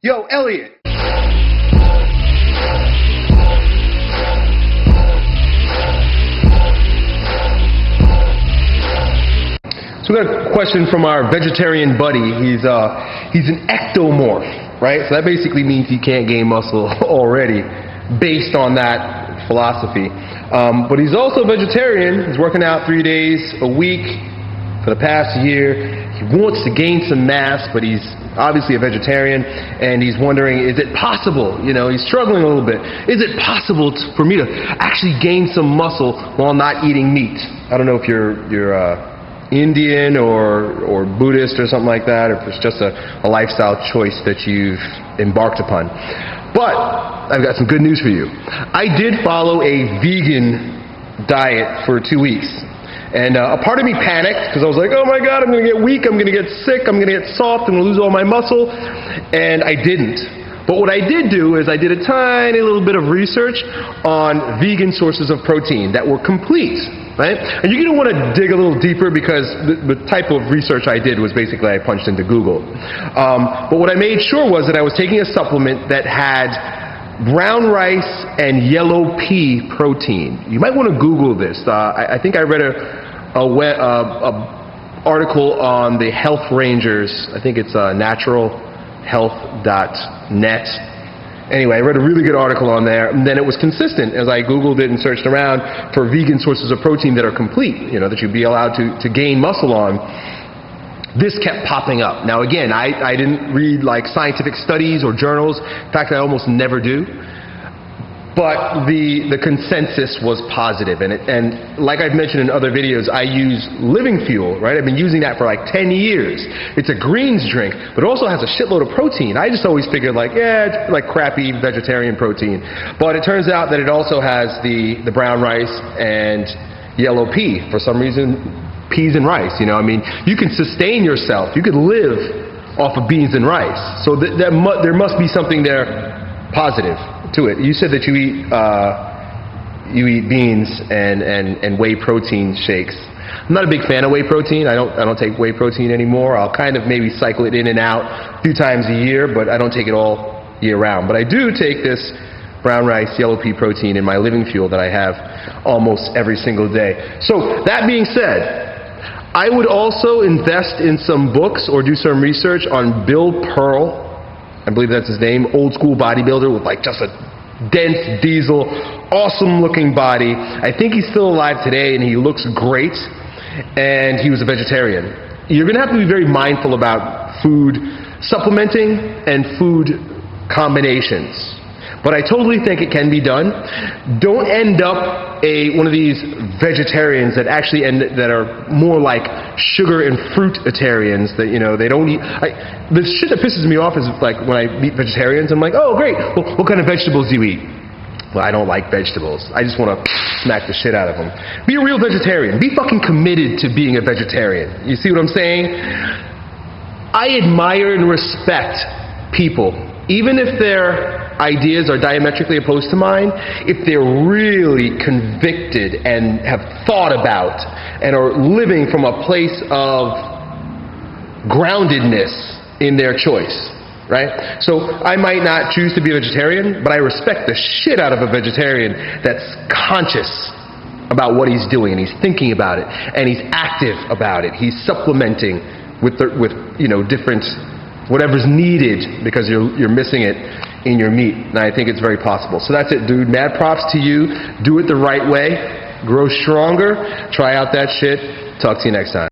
Yo, Elliot! So we got a question from our vegetarian buddy. He's an ectomorph, right? So that basically means he can't gain muscle already based on that philosophy. But he's also a vegetarian. He's working out 3 days a week for the past year. He wants to gain some mass, but he's obviously a vegetarian, and he's wondering, is it possible, he's struggling a little bit, is it possible for me to actually gain some muscle while not eating meat? I don't know if you're Indian or Buddhist or something like that, or if it's just a lifestyle choice that you've embarked upon. But I've got some good news for you. I did follow a vegan diet for 2 weeks. And a part of me panicked because I was like, oh my God, I'm going to get weak, I'm going to get sick, I'm going to get soft, I'm going to lose all my muscle. And I didn't. But what I did do is I did a tiny little bit of research on vegan sources of protein that were complete. Right? And you're going to want to dig a little deeper because the type of research I did was basically I punched into Google. But what I made sure was that I was taking a supplement that had brown rice and yellow pea protein. You might want to Google this. I think I read a article on the Health Rangers. I think it's naturalhealth.net. Anyway, I read a really good article on there, and then it was consistent as I Googled it and searched around for vegan sources of protein that are complete, that you'd be allowed to gain muscle on. This kept popping up. Now again, I didn't read like scientific studies or journals. In fact, I almost never do. But the consensus was positive. And like I've mentioned in other videos, I use Living Fuel, right? I've been using that for like 10 years. It's a greens drink, but it also has a shitload of protein. I just always figured like, yeah, it's like crappy vegetarian protein. But it turns out that it also has the brown rice and yellow pea. For some reason, peas and rice, you can sustain yourself. You could live off of beans and rice. So there must be something there positive to it. You said that you eat beans and whey protein shakes. I'm not a big fan of whey protein. I don't take whey protein anymore. I'll kind of maybe cycle it in and out a few times a year, but I don't take it all year round. But I do take this brown rice, yellow pea protein in my Living Fuel that I have almost every single day. So that being said, I would also invest in some books or do some research on Bill Pearl. I believe that's his name, old school bodybuilder with like just a dense diesel, awesome looking body. I think he's still alive today and he looks great, and he was a vegetarian. You're going to have to be very mindful about food supplementing and food combinations. But I totally think it can be done. Don't end up one of these vegetarians that actually that are more like sugar and fruitarians that they don't eat. The shit that pisses me off is like when I meet vegetarians, I'm like, oh great, well, what kind of vegetables do you eat? Well, I don't like vegetables. I just want to smack the shit out of them. Be a real vegetarian. Be fucking committed to being a vegetarian. You see what I'm saying? I admire and respect people, even if their ideas are diametrically opposed to mine, if they're really convicted and have thought about and are living from a place of groundedness in their choice, right? So I might not choose to be a vegetarian, but I respect the shit out of a vegetarian that's conscious about what he's doing, and he's thinking about it, and he's active about it. He's supplementing with different whatever's needed because you're missing it in your meat. And I think it's very possible. So that's it, dude. Mad props to you. Do it the right way. Grow stronger. Try out that shit. Talk to you next time.